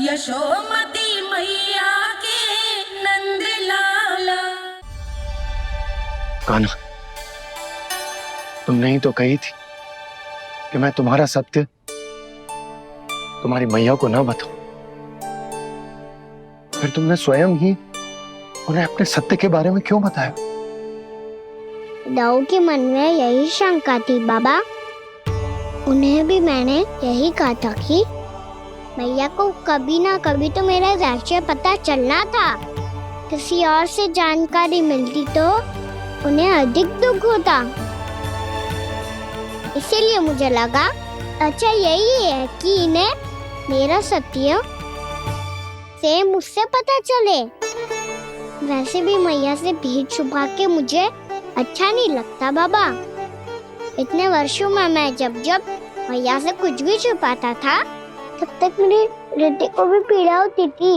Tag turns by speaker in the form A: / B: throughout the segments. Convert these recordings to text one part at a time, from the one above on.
A: यशोमती मैया के नंद लाला।
B: कान्हा, तुमने ही तो कही थी कि मैं तुम्हारा सत्य तुम्हारी मैया को ना बताऊं। फिर तुमने स्वयं ही उन्हें अपने सत्य के बारे में क्यों बताया?
C: दाऊ के मन में यही शंका थी बाबा। उन्हें भी मैंने यही कहा था कि मैया को कभी ना कभी तो मेरा रहस्य पता चलना था। किसी और से जानकारी मिलती तो उन्हें अधिक दुख होता। इसीलिए मुझे लगा अच्छा यही है कि इन्हें मेरा सत्य से मुझसे पता चले। वैसे भी मैया से भीड़ छुपा के मुझे अच्छा नहीं लगता बाबा। इतने वर्षों में मैं जब जब मैया से कुछ भी छुपाता था तब तक मेरे हृदय को भी पीड़ा होती थी।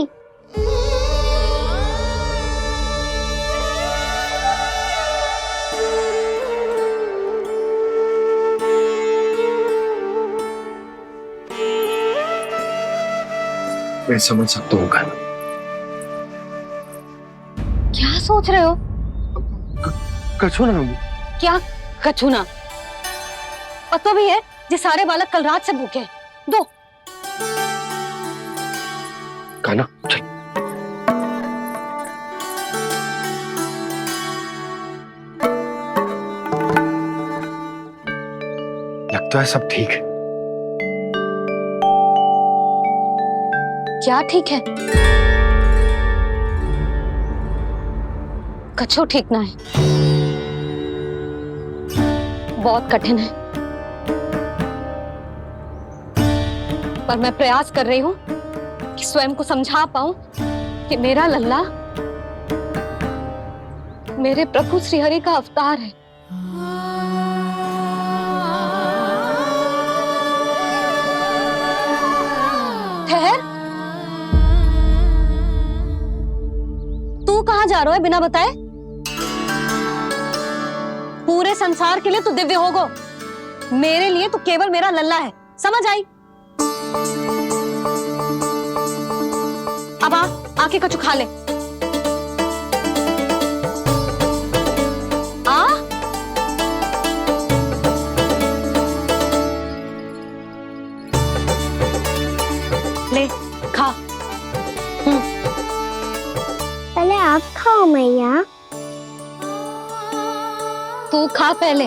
B: मैं समझ सकता हूँ कान्हा।
D: क्या सोच रहे हो?
B: कछु ना।
D: क्या कछु ना? पता भी है ये सारे बालक कल रात से भूखे हैं। दो।
B: कान्हा चल। लगता है सब ठीक है।
D: क्या ठीक है? कछु ठीक ना है। बहुत कठिन है, पर मैं प्रयास कर रही हूँ कि स्वयं को समझा पाऊं कि मेरा लल्ला मेरे प्रभु श्रीहरि का अवतार है। ठहर, तू कहाँ जा रहा है बिना बताए? पूरे संसार के लिए तू दिव्य होगो, मेरे लिए तू केवल मेरा लल्ला है। समझ आई? अब आके कछु खा ले। आ ले खा।
C: पहले आप खाओ मैया।
D: तू खा पहले।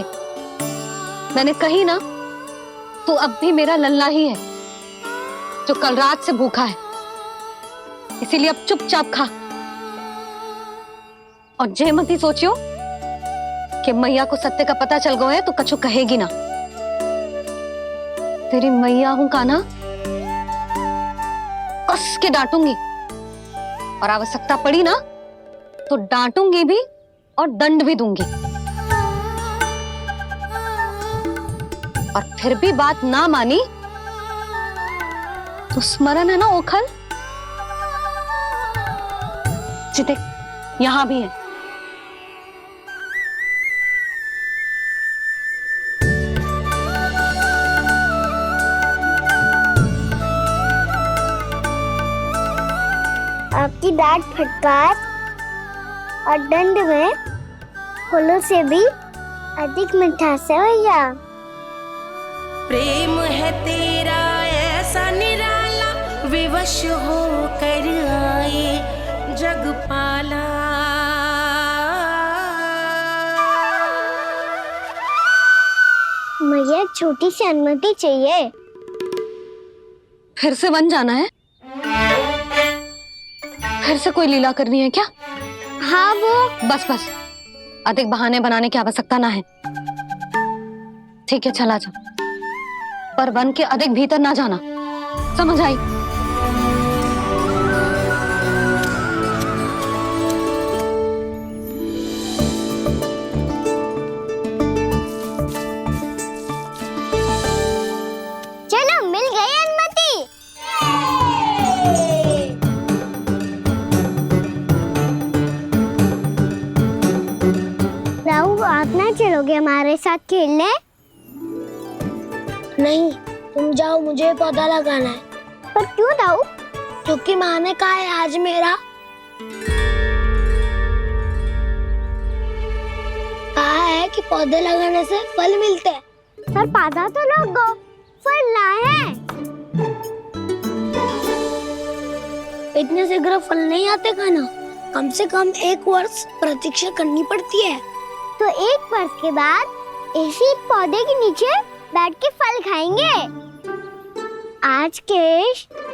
D: मैंने कही ना, तू अब भी मेरा लल्ला ही है जो कल रात से भूखा है। इसीलिए अब चुपचाप खा। और जे मत ही सोचियो कि मैया को सत्य का पता चल गया है तो कछु कहेगी ना। तेरी मैया हूं कान्हा, कस के डांटूंगी और आवश्यकता पड़ी ना तो डांटूंगी भी और दंड भी दूंगी। और फिर भी बात ना मानी तो स्मरण है ना ओखल? देख, यहां भी है।
C: आपकी डांट फटकार और दंड में फूलों से भी अधिक मिठास है भैया।
A: प्रेम है तेरा ऐसा निराला, विवश होकर आए जगपाला।
C: मैया छोटी सी अनुमति चाहिए।
D: फिर से वन जाना है? फिर से कोई लीला करनी है क्या?
C: हाँ वो
D: बस बस, अधिक बहाने बनाने की आवश्यकता ना है। ठीक है चला जा, पर वन के अधिक भीतर ना जाना। समझ आई?
C: चलो मिल गई अनुमति। राहु आप ना चलोगे हमारे साथ खेलने? नहीं, तुम जाओ, मुझे पौधा लगाना है। पर क्यों दाऊ? क्योंकि माँ ने कहा है आज मेरा कहा है कि पौधे लगाने से फल मिलते हैं। पर पौधा तो लगो, फल ना है। इतने शीघ्र फल नहीं आते खाना, कम से कम 1 वर्ष प्रतीक्षा करनी पड़ती है। तो 1 वर्ष के बाद इसी पौधे के नीचे बैठ के फल खाएंगे। आज के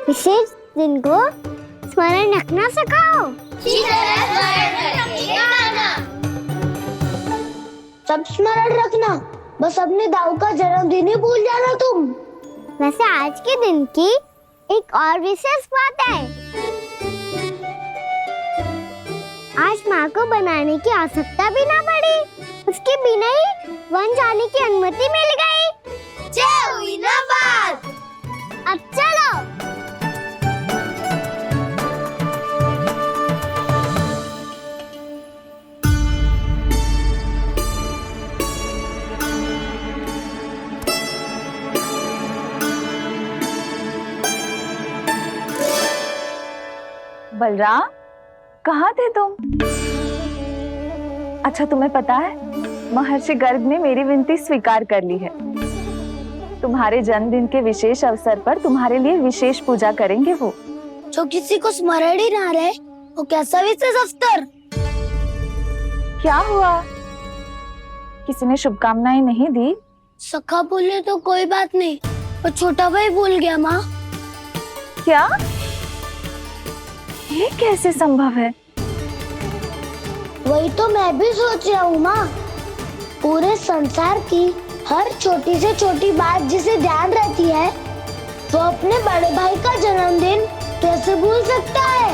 C: विशेष दिन को स्मरण रखना सिखाओ। सब स्मरण रखना, बस अपने दाऊ का जन्मदिन ही भूल जाना तुम। वैसे आज के दिन की एक और विशेष बात है। आज माँ को बनाने की आवश्यकता भी ना पड़ी, उसके बिना ही वन जाने की अनुमति मिल गई। जय हुई ना बात। अब चलो।
E: बलराम, कहाँ थे तुम? अच्छा, तुम्हें पता है महर्षि गर्ग ने मेरी विनती स्वीकार कर ली है। तुम्हारे जन्मदिन के विशेष अवसर पर तुम्हारे लिए विशेष पूजा करेंगे वो।
C: जो किसी को स्मरण ही ना रहे, वो कैसा विशेष अवसर?
E: क्या हुआ? किसी ने शुभकामनाएं नहीं दी?
C: सखा बोले तो कोई बात नहीं, पर छोटा भाई भूल गया माँ।
E: क्या? ये कैसे संभव है?
C: वही तो मैं भी सोच रहा हूँ माँ। पूरे संसार की हर छोटी से छोटी बात जिसे ध्यान रहती है, वो अपने बड़े भाई का जन्मदिन कैसे भूल सकता है?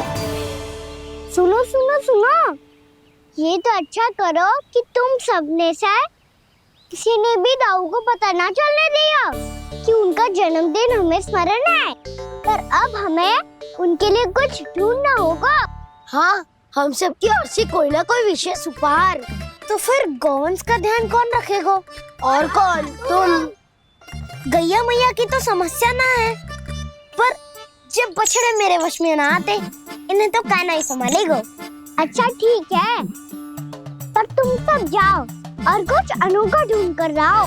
C: सुनो सुनो सुनो, ये तो अच्छा करो कि तुम सबने से किसी ने भी दाऊ को पता ना चलने दिया कि उनका जन्मदिन हमें स्मरण है। पर अब हमें उनके लिए कुछ ढूंढना होगा। हाँ, हम सबकी ओर से कोई ना कोई विशेष उपहार। तो फिर गौवंश का ध्यान कौन रखेगा? और कौन? तुम। गैया मैया की तो समस्या ना है, पर जब बछड़े मेरे वश में ना आते, इन्हें तो कान्हा ही संभालेगा। अच्छा ठीक है, पर तुम सब जाओ और कुछ अनोखा ढूंढ कर लाओ।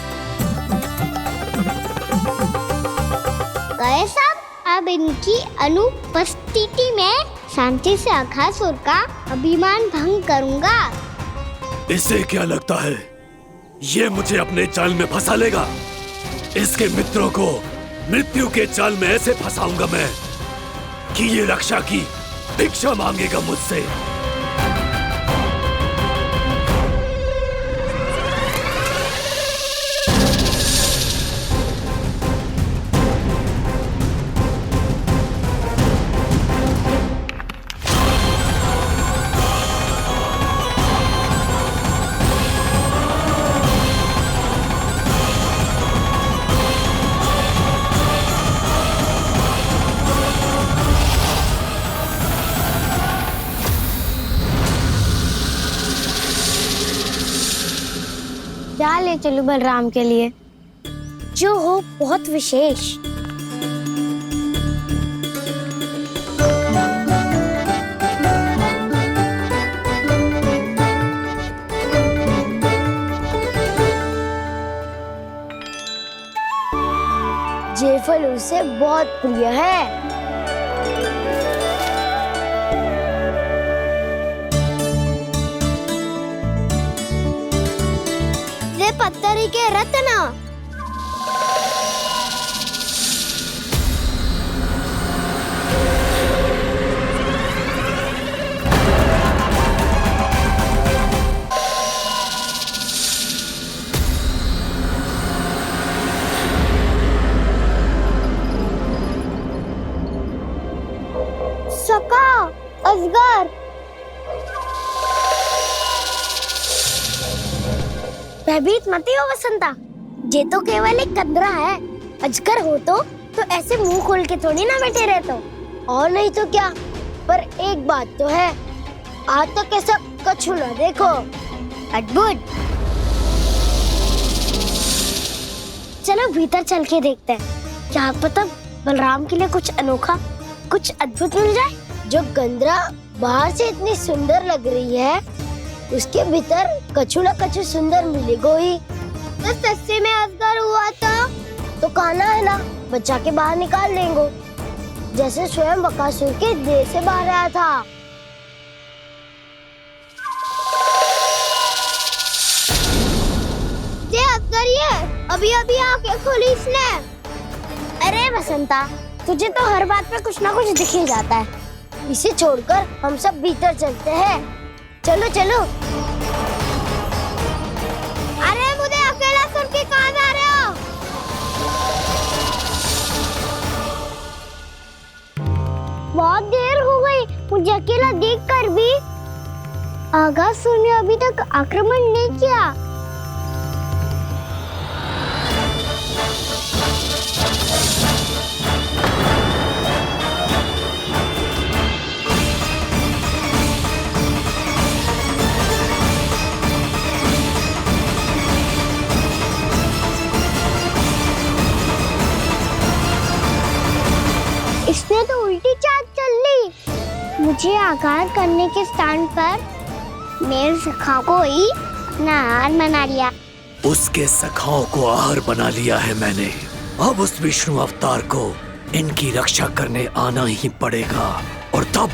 C: गए सब। अब इनकी अनुपस्थिति में शांति से अघासुर का अभिमान भंग करूंगा।
F: इसे क्या लगता है ये मुझे अपने जाल में फंसा लेगा? इसके मित्रों को मृत्यु के जाल में ऐसे फंसाऊंगा मैं कि ये रक्षा की भिक्षा मांगेगा मुझसे।
C: क्या ले चलूं बलराम के लिए, जो हो बहुत विशेष? ये फल उसे बहुत प्रिय है। पत्थरी के रत्न। सका, अजगर। भयभीत मत हो वसंता, ये तो केवल एक कंदरा है। अजगर हो तो ऐसे मुंह खोल के थोड़ी ना बैठे रहते हो। और नहीं तो क्या, पर एक बात तो है, आज तक ऐसा कछु ना देखो। अद्भुत। चलो भीतर चल के देखते हैं, क्या पता बलराम के लिए कुछ अनोखा कुछ अद्भुत मिल जाए। जो गंदरा बाहर से इतनी सुंदर लग रही है, उसके भीतर कछु न कछु सुंदर मिलेगा ही। तो सस्ते में असगर हुआ तो कान्हा है ना, बच्चा के बाहर निकाल लेंगे, जैसे स्वयं बकासुर के देह से बाहर आया था। ये असगर ही है, अभी अभी आंखें खोली इसने। अरे बसंता, तुझे तो हर बात पे कुछ ना कुछ दिख ही जाता है। इसे छोड़कर हम सब भीतर चलते हैं। चलो चलो। अरे मुझे अकेला सुन के कहाँ जा रहे हो? बहुत देर हो गई मुझे अकेला देखकर भी। अगासुर ने अभी तक आक्रमण नहीं किया। इसने तो उल्टी चाल चल ली। मुझे आघात करने के स्थान पर मेरे सखा को ही अपना आहार बना लिया।
F: उसके सखाओं को आहार बना लिया है मैंने। अब उस विष्णु अवतार को इनकी रक्षा करने आना ही पड़ेगा, और तब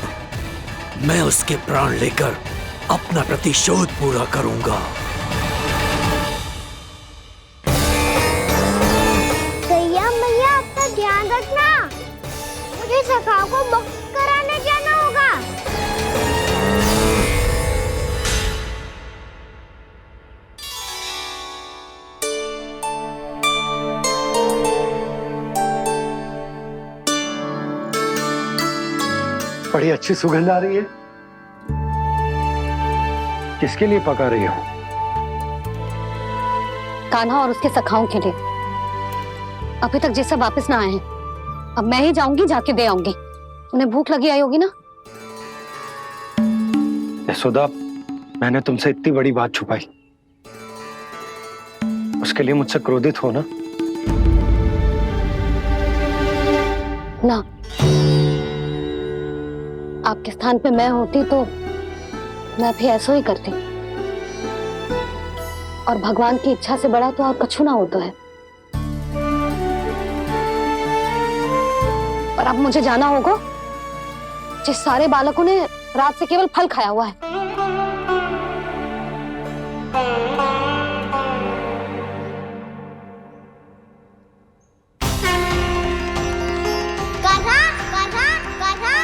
F: मैं उसके प्राण लेकर अपना प्रतिशोध पूरा करूंगा।
C: गैया मैया, अपना ध्यान रखना। मुझे सखा को मुक्त कराने जाना होगा।
B: बड़ी अच्छी सुगंध आ रही है। किसके लिए पका रही हो?
D: कान्हा और उसके सखाओं के लिए। अभी तक जैसे वापस ना आए हैं, अब मैं ही जाऊंगी, जाके दे आऊंगी। उन्हें भूख लगी आई होगी ना।
B: यशोदा, मैंने तुमसे इतनी बड़ी बात छुपाई, उसके लिए मुझसे क्रोधित हो ना?
D: ना, आपके स्थान पे मैं होती तो मैं भी ऐसा ही करती। और भगवान की इच्छा से बड़ा तो और कछु ना होता है। पर अब मुझे जाना होगा। जिस सारे बालकों ने रात से केवल फल खाया हुआ है।
C: कान्हा, कान्हा, कान्हा,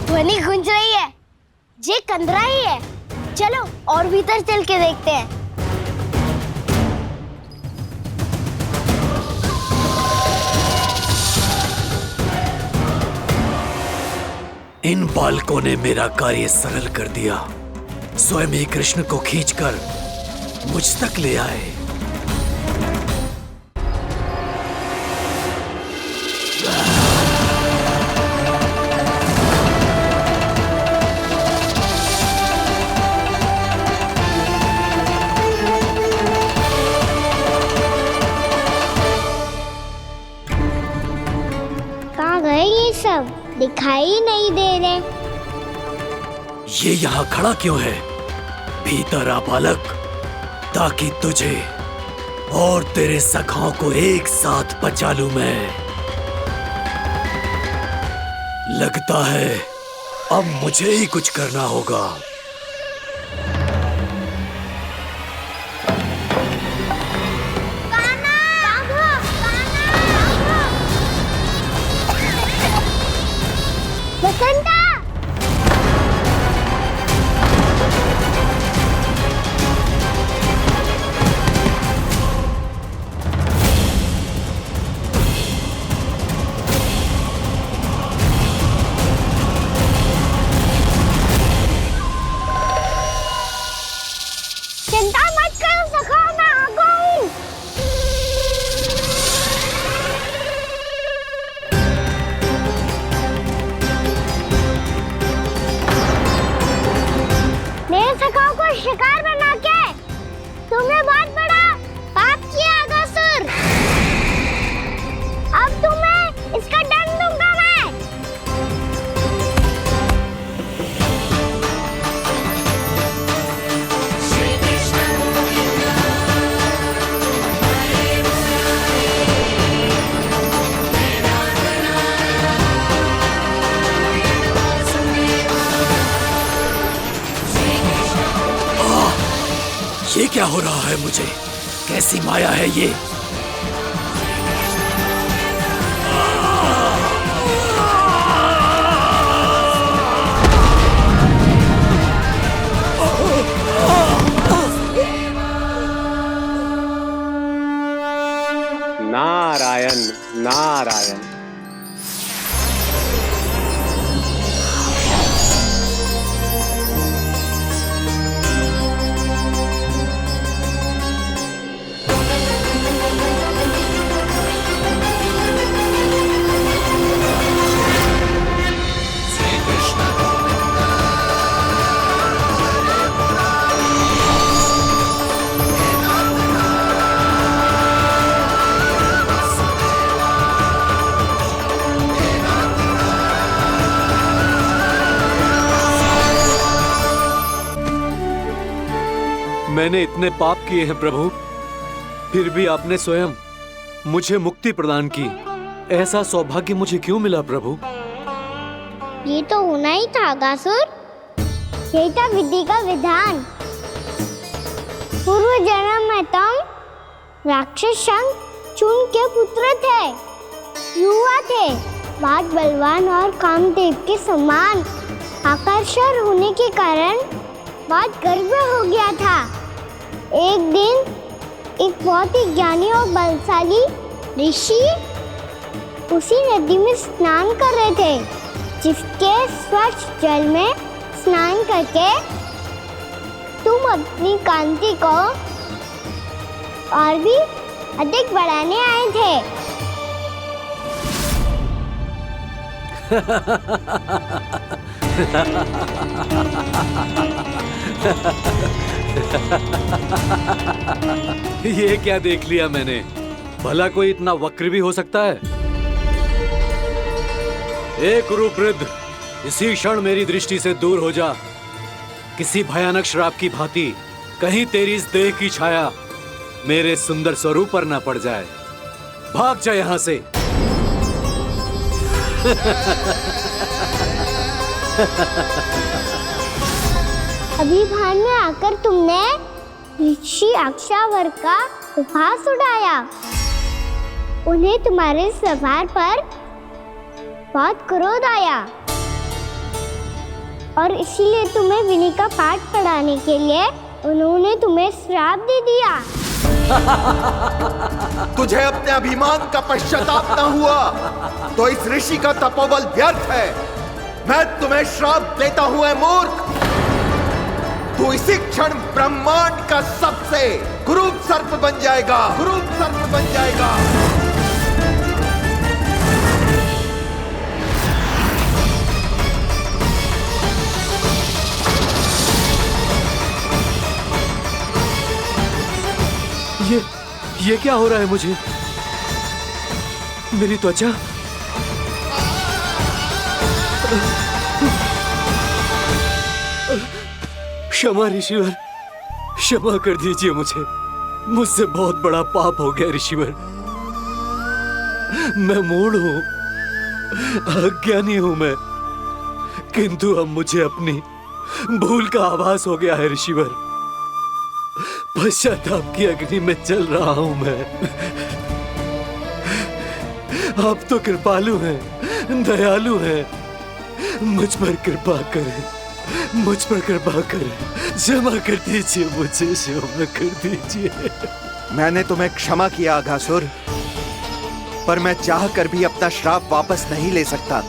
C: ध्वनि गूंज रही है। ये कंदरा ही है। चलो और भीतर चल के देखते हैं।
F: इन बालकों ने मेरा कार्य सरल कर दिया। स्वयं ही कृष्ण को खींचकर मुझ तक ले आए।
C: कहाँ गए ये सब? दिखाई नहीं दे रहे।
F: ये यहाँ खड़ा क्यों है? भीतर आ बालक, ताकि तुझे और तेरे सखाओं को एक साथ बचा लूं मैं। लगता है अब मुझे ही कुछ करना होगा।
C: बसंता! तुमने बहुत बड़ा पाप किया अगासुर। अब तुम्हें इसका दंड दूंगा मैं।
F: ये क्या हो रहा है मुझे? कैसी माया है ये?
G: नारायण नारायण।
F: मैंने इतने पाप किए हैं प्रभु, फिर भी आपने स्वयं मुझे मुक्ति प्रदान की। ऐसा सौभाग्य मुझे क्यों मिला प्रभु?
C: ये तो होना ही था अगासुर। यही था विधि का विधान। पूर्व जन्म में तुम राक्षस शंखचूड़ के पुत्र थे, युवा थे, बहुत बलवान और कामदेव के समान आकर्षण होने के कारण बहुत गर्व हो गया था। एक दिन एक बहुत ही ज्ञानी और बलशाली ऋषि उसी नदी में स्नान कर रहे थे, जिसके स्वच्छ जल में स्नान करके तुम अपनी कांति को और भी अधिक बढ़ाने आए थे।
F: ये क्या देख लिया मैंने? भला कोई इतना वक्र भी हो सकता है? ए कुरुवृद्ध, इसी क्षण मेरी दृष्टि से दूर हो जा। किसी भयानक श्राप की भांति कहीं तेरी इस देह की छाया मेरे सुंदर स्वरूप पर न पड़ जाए। भाग जा यहाँ से।
C: अभी भान में आकर तुमने ऋषि अक्षावर का उपहास उड़ाया। उन्हें तुम्हारे व्यवहार पर बहुत क्रोध आया और इसीलिए तुम्हें विधि का पाठ पढ़ाने के लिए उन्होंने तुम्हें श्राप दे दिया।
H: तुझे अपने अभिमान का पश्चाताप न हुआ तो इस ऋषि का तपोबल व्यर्थ है। मैं तुम्हें श्राप देता हूं ऐ मूर्ख। तू इसी क्षण ब्रह्मांड का सबसे कुरूप सर्प बन जाएगा, कुरूप सर्प बन जाएगा।
F: ये क्या हो रहा है मुझे? मेरी त्वचा क्षमा ऋषिवर, क्षमा कर दीजिए मुझे। मुझसे बहुत बड़ा पाप हो गया ऋषिवर। मैं मूढ़ हूं, अज्ञानी हूं मैं, किंतु अब मुझे अपनी भूल का आभास हो गया है ऋषिवर। पश्चाताप की अग्नि में जल रहा हूं मैं। आप तो कृपालु हैं, दयालु हैं, मुझ पर कृपा करें, मुझ पर कृपा करें। क्षमा कर दीजिए मुझे, क्षमा कर दीजिए।
H: मैंने तुम्हें क्षमा किया अघासुर, पर मैं चाहकर भी अपना श्राप वापस नहीं ले सकता।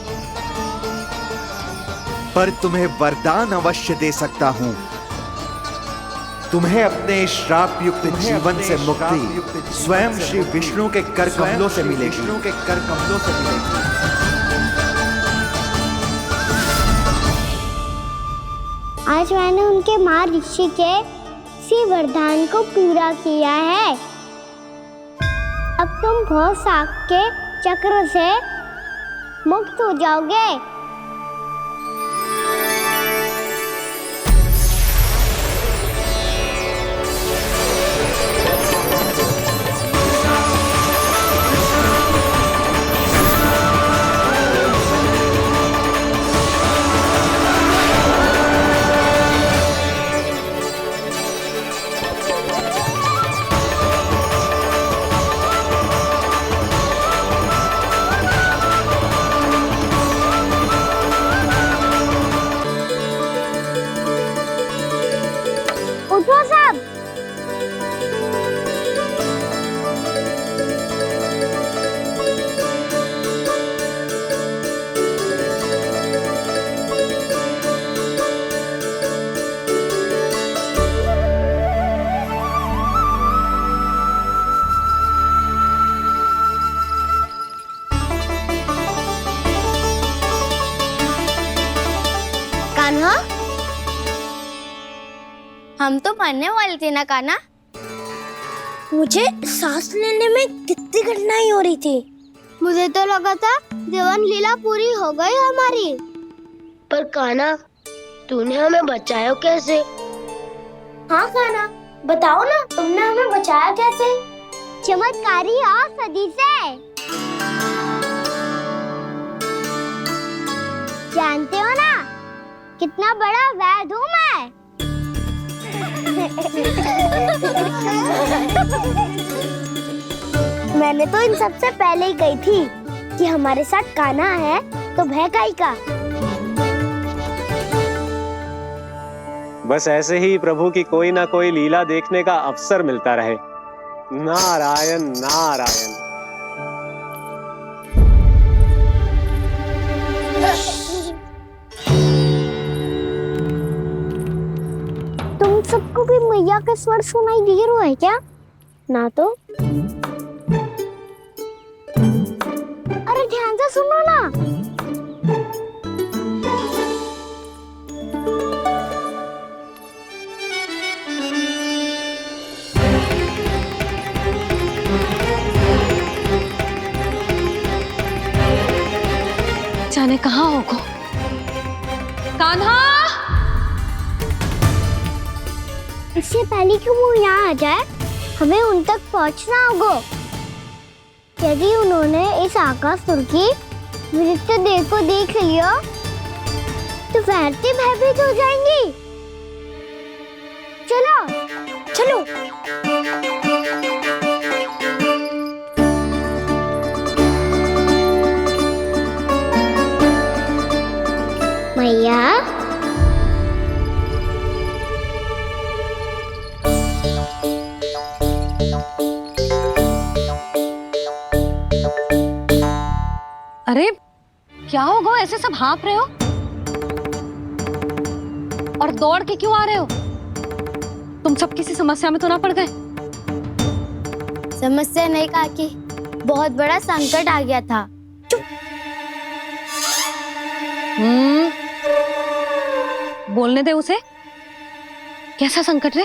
H: पर तुम्हें वरदान अवश्य दे सकता हूं। तुम्हें अपने श्राप युक्त जीवन से मुक्ति स्वयं श्री विष्णु के कर कमलों से मिलेगी, विष्णु के कर कमलों से मिलेगी।
C: आज मैंने उनके मां ऋषि के इसी वरदान को पूरा किया है। अब तुम भव सागर के चक्र से मुक्त हो जाओगे। उठो सब। कान्हा, हम तो मरने वाले थे ना कान्हा। मुझे सांस लेने में कितनी कठिनाई हो रही थी। मुझे तो लगा था जीवन लीला पूरी हो गई हमारी। पर कान्हा, तूने हमें बचाया कैसे? हाँ कान्हा, बताओ ना, तुमने हमें बचाया कैसे? चमत्कारी औषधि से। जानते हो ना कितना बड़ा वैद्य हूँ मैं। मैंने तो इन सबसे पहले ही कही थी कि हमारे साथ कान्हा है तो भय काई का।
G: बस ऐसे ही प्रभु की कोई ना कोई लीला देखने का अवसर मिलता रहे। नारायण नारायण।
C: तुम सबको भी मैया का स्वर सुनाई दे रहा है क्या? ना तो। अरे ध्यान से सुनो ना।
D: जाने कहाँ होगो। कान्हा,
C: इससे पहले कि वो यहाँ आ जाए, हमें उन तक पहुँचना होगा। यदि उन्होंने इस आकासुर की विचित्र देह को देख लिया, तो वैसे भयभीत हो जाएंगी। चलो, चलो। मैया,
D: अरे क्या होगा, ऐसे सब हाँफ रहे हो और दौड़ के क्यों आ रहे हो? तुम सब किसी समस्या में तो ना पड़ गए?
C: समस्या नहीं काकी, बहुत बड़ा संकट आ गया था।
D: बोलने दे उसे। कैसा संकट रे?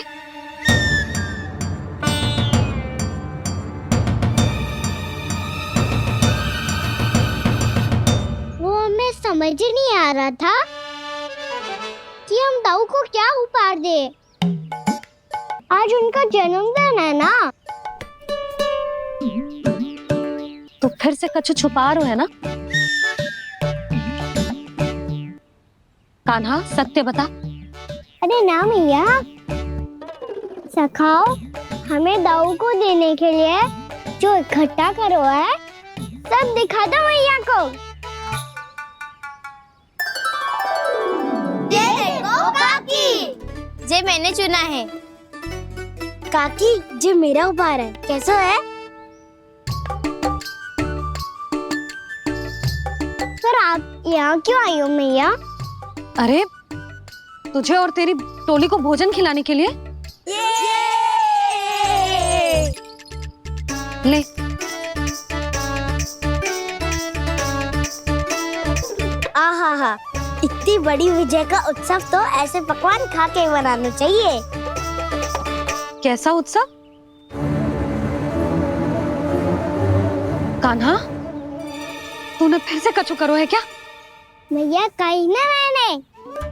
C: वो हमें समझ ही नहीं आ रहा था कि हम दाऊ को क्या उपहार दे। आज उनका जन्मदिन है ना।
D: तो फिर से कछु छुपा रहे हो है ना? कान्हा, सत्य बता।
C: अरे ना मैया, सखाओ हमें दाऊ को देने के लिए जो इकट्ठा करो है, सब दिखा दो मैया को। ये देखो काकी, जे मैंने चुना है। काकी, जे मेरा उपहार है, कैसा है? पर आप यहाँ क्यों आई हो मैया?
D: अरे तुझे और तेरी टोली को भोजन खिलाने के लिए। ले।
C: आहा, इतनी बड़ी विजय का उत्सव तो ऐसे पकवान खा के मनाना चाहिए।
D: कैसा उत्सव? कान्हा, तूने फिर से कछु करो है क्या?
C: मैया कही ना मैंने,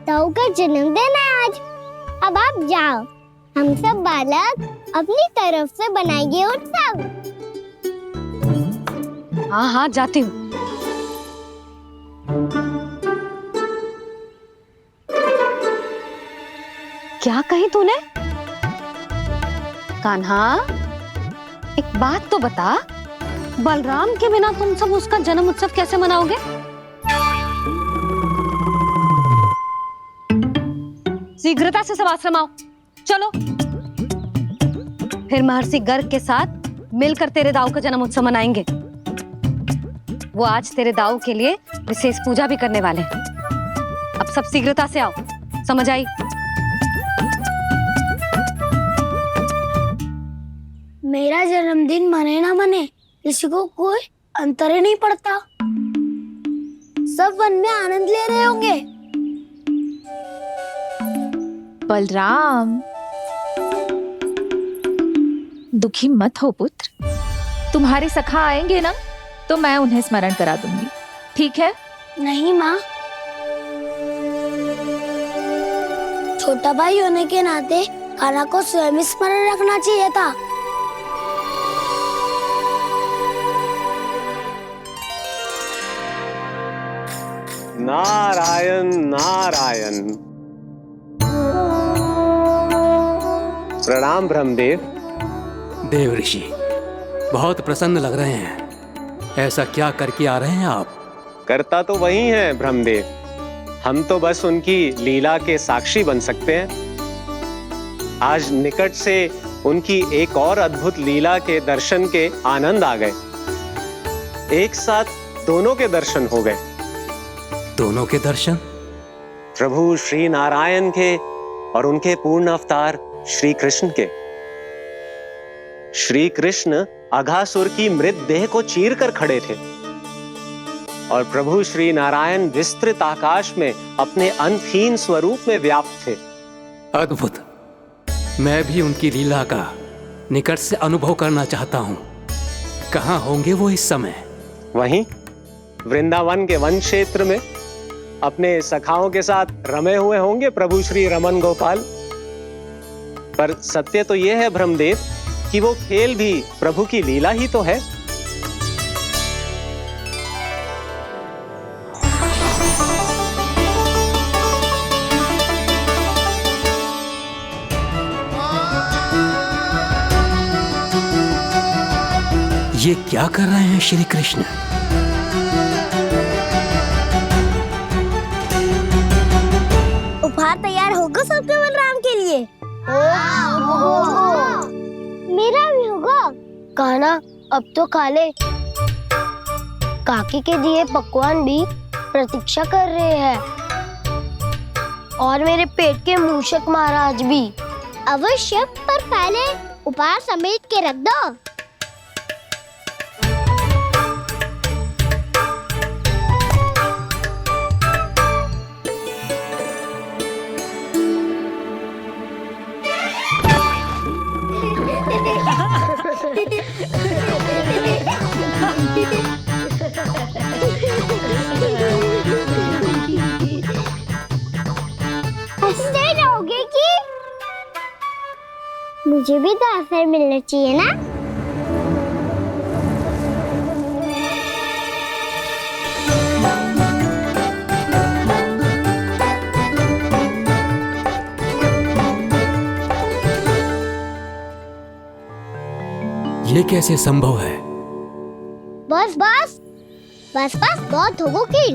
C: ताऊ का जन्मदिन है आज। अब आप जाओ, हम सब बालक अपनी तरफ से बनाएंगे उत्सव।
D: हाँ हाँ, जाती हूँ। क्या कही तूने? कान्हा, एक बात तो बता, बलराम के बिना तुम सब उसका जन्म उत्सव कैसे मनाओगे? शीघ्रता से सब आश्रम आओ, चलो। फिर महर्षि गर्ग के साथ मिलकर तेरे दाऊ का जन्म उत्सव मनाएंगे। वो आज तेरे दाऊ के लिए विशेष पूजा भी करने वाले हैं। अब सब शीघ्रता से आओ, समझ आई?
C: मेरा जन्मदिन मने ना मने, किसी को कोई अंतर ही नहीं पड़ता। सब वन में आनंद ले रहे होंगे।
E: बलराम, दुखी मत हो पुत्र। तुम्हारे सखा आएंगे ना, तो मैं उन्हें स्मरण करा दूंगी, ठीक है?
C: नहीं माँ, छोटा भाई होने के नाते कान्हा को स्वयं स्मरण रखना चाहिए था।
G: नारायण नारायण। प्रणाम ब्रह्मदेव।
I: देव ऋषि, बहुत प्रसन्न लग रहे हैं। ऐसा क्या करके आ रहे हैं आप?
G: करता तो वही है ब्रह्मदेव, हम तो बस उनकी लीला के साक्षी बन सकते हैं। आज निकट से उनकी एक और अद्भुत लीला के दर्शन के आनंद आ गए। एक साथ दोनों के दर्शन हो गए।
I: दोनों के दर्शन?
G: प्रभु श्री नारायण के और उनके पूर्ण अवतार श्री कृष्ण के। श्री कृष्ण अघासुर की मृत देह को चीर कर खड़े थे और प्रभु श्री नारायण विस्तृत आकाश में अपने अंतहीन स्वरूप में व्याप्त थे।
I: अद्भुत। मैं भी उनकी लीला का निकट से अनुभव करना चाहता हूँ। कहाँ होंगे वो इस समय?
G: वहीं वृंदावन के वन क्षेत्र में अपने सखाओं के साथ रमे हुए होंगे प्रभु श्री रमन गोपाल। पर सत्य तो यह है ब्रह्मदेव कि वो खेल भी प्रभु की लीला ही तो है।
I: ये क्या कर रहे हैं श्री कृष्ण?
C: उपहार तैयार होगा सबके बलराम के लिए? मेरा भी होगा। कान्हा, अब तो खा ले। काकी के दिए पकवान भी प्रतीक्षा कर रहे हैं और मेरे पेट के मूषक महाराज भी। अवश्य, पर पहले उपहार समेट के रख दो। हंसते रहोगे कि? मुझे भी तो अवसर मिलना चाहिए ना।
I: ये कैसे संभव है?
C: बस बस बस बस, बहुत होगो की।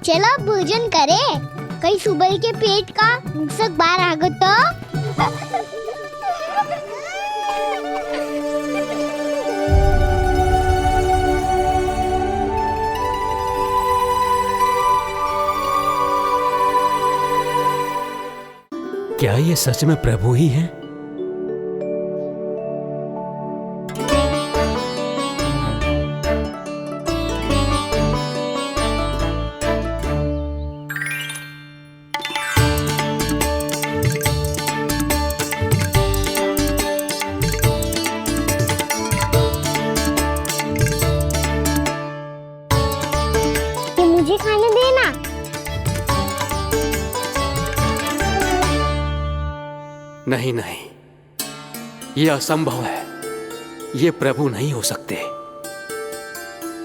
C: चलो भोजन करे, कई सुबह के पेट का मूषक बाहर आ गया तो।
I: क्या ये सच में प्रभु ही हैं? नहीं नहीं, ये असंभव है। ये प्रभु नहीं हो सकते।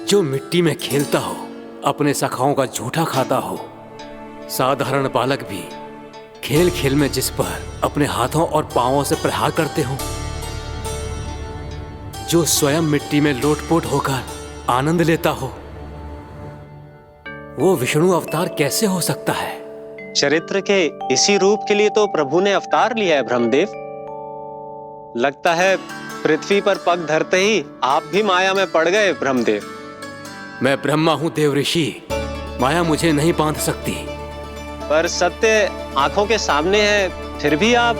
I: जो मिट्टी में खेलता हो, अपने सखाओं का झूठा खाता हो, साधारण बालक भी खेल खेल में जिस पर अपने हाथों और पांवों से प्रहार करते हो, जो स्वयं मिट्टी में लोटपोट होकर आनंद लेता हो, वो विष्णु अवतार कैसे हो सकता है?
G: चरित्र के इसी रूप के लिए तो प्रभु ने अवतार लिया है ब्रह्मदेव। लगता है पृथ्वी पर पग धरते ही आप भी माया में पड़ गए ब्रह्मदेव।
I: मैं ब्रह्मा हूं देव ऋषि, माया मुझे नहीं बांध सकती।
G: पर सत्य आंखों के सामने है, फिर भी आप।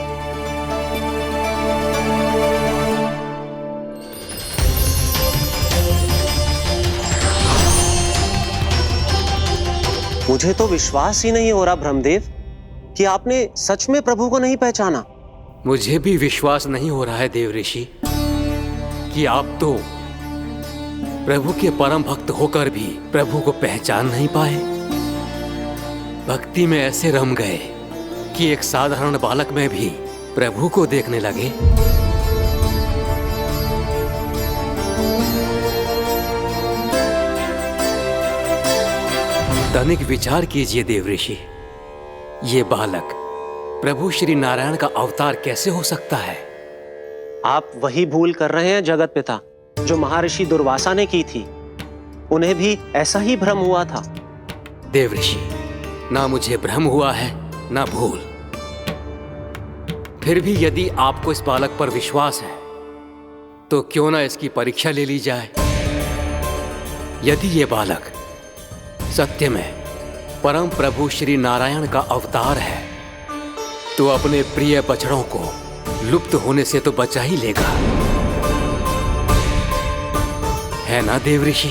G: मुझे तो विश्वास ही नहीं हो रहा ब्रह्मदेव कि आपने सच में प्रभु को नहीं पहचाना।
I: मुझे भी विश्वास नहीं हो रहा है देव ऋषि कि आप तो प्रभु के परम भक्त होकर भी प्रभु को पहचान नहीं पाए। भक्ति में ऐसे रम गए कि एक साधारण बालक में भी प्रभु को देखने लगे। तनिक विचार कीजिए देव ऋषि, ये बालक प्रभु श्री नारायण का अवतार कैसे हो सकता है?
G: आप वही भूल कर रहे हैं जगत पिता, जो महर्षि दुर्वासा ने की थी। उन्हें भी ऐसा ही भ्रम हुआ था।
I: देव ऋषि, ना मुझे भ्रम हुआ है ना भूल। फिर भी यदि आपको इस बालक पर विश्वास है तो क्यों ना इसकी परीक्षा ले ली जाए। यदि ये बालक सत्य में परम प्रभु श्री नारायण का अवतार है तो अपने प्रिय बछड़ों को लुप्त होने से तो बचा ही लेगा, है ना देव ऋषि?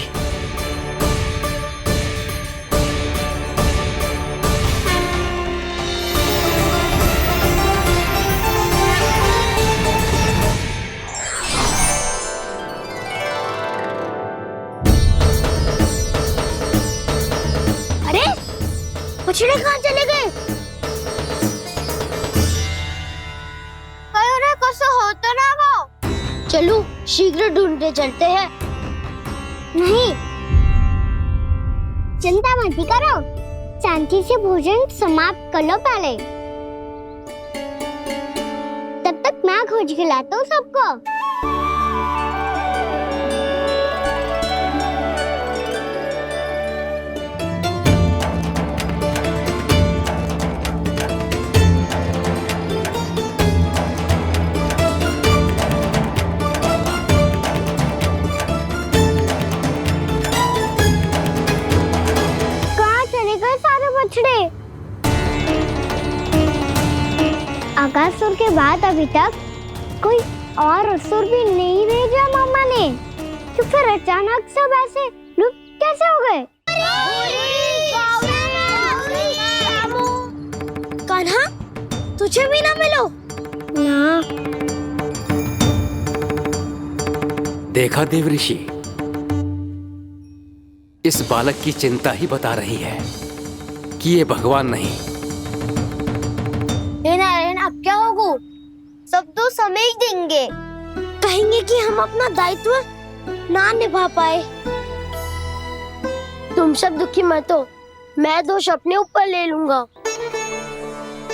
C: अरे बछड़े कहाँ चले गए? हो तो ना वो। चलो शीघ्र ढूंढते चलते हैं। नहीं, चिंता मत करो, शांति से भोजन समाप्त कर लो पहले। तब तक मैं खोज के लाता हूँ सबको। आकासुर के बाद अभी तक कोई और असुर भी नहीं भेजा मामा ने, तो फिर अचानक सब ऐसे लुप्त कैसे हो गए? कान्हा, तुझे भी ना मिलो ना।
I: देखा देव ऋषि, इस बालक की चिंता ही बता रही है कि ये भगवान नहीं।
C: नारायण, अब क्या होगा? सब तो समझ देंगे, कहेंगे कि हम अपना दायित्व ना निभा पाए। तुम सब दुखी मत हो, मैं दोष अपने ऊपर ले लूंगा।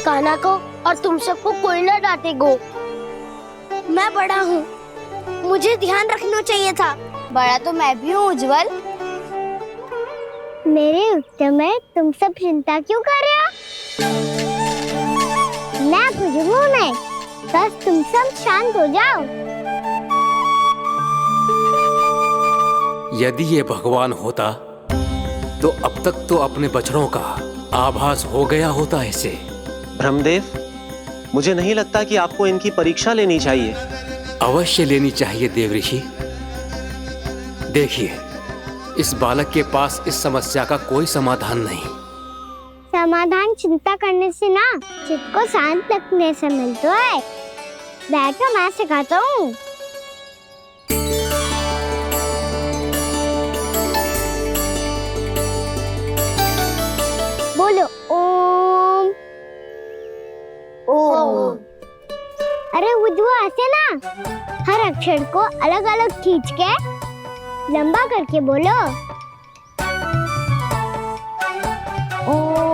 C: कान्हा को और तुम सबको कोई ना डांटेगो। मैं बड़ा हूँ, मुझे ध्यान रखना चाहिए था। बड़ा तो मैं भी हूँ उज्जवल। मेरे उत्तर में तुम सब चिंता क्यों कर रहे हो? मैं बुझूंगा नहीं, बस तुम सब शांत हो जाओ।
I: यदि ये भगवान होता तो अब तक तो अपने बछड़ों का आभास हो गया होता इसे।
G: ब्रह्मदेव, मुझे नहीं लगता कि आपको इनकी परीक्षा लेनी चाहिए।
I: अवश्य लेनी चाहिए देव ऋषि। देखिए, इस बालक के पास इस समस्या का कोई समाधान नहीं।
C: समाधान चिंता करने से ना, चित्त को शांत रखने से मिलता है। बैठो, मैं सिखाता हूँ। बोलो ओम। ओम। हुआ ऐसे ना, हर अक्षर को अलग अलग खींच के लंबा करके बोलो। ओम।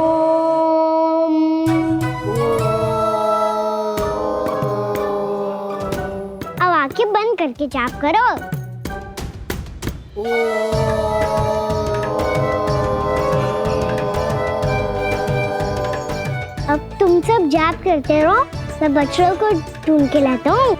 C: अब आंखें बंद करके जाप करो। अब तुम सब जाप करते रहो, मैं बच्चों को ढूंढ के लाता हूँ।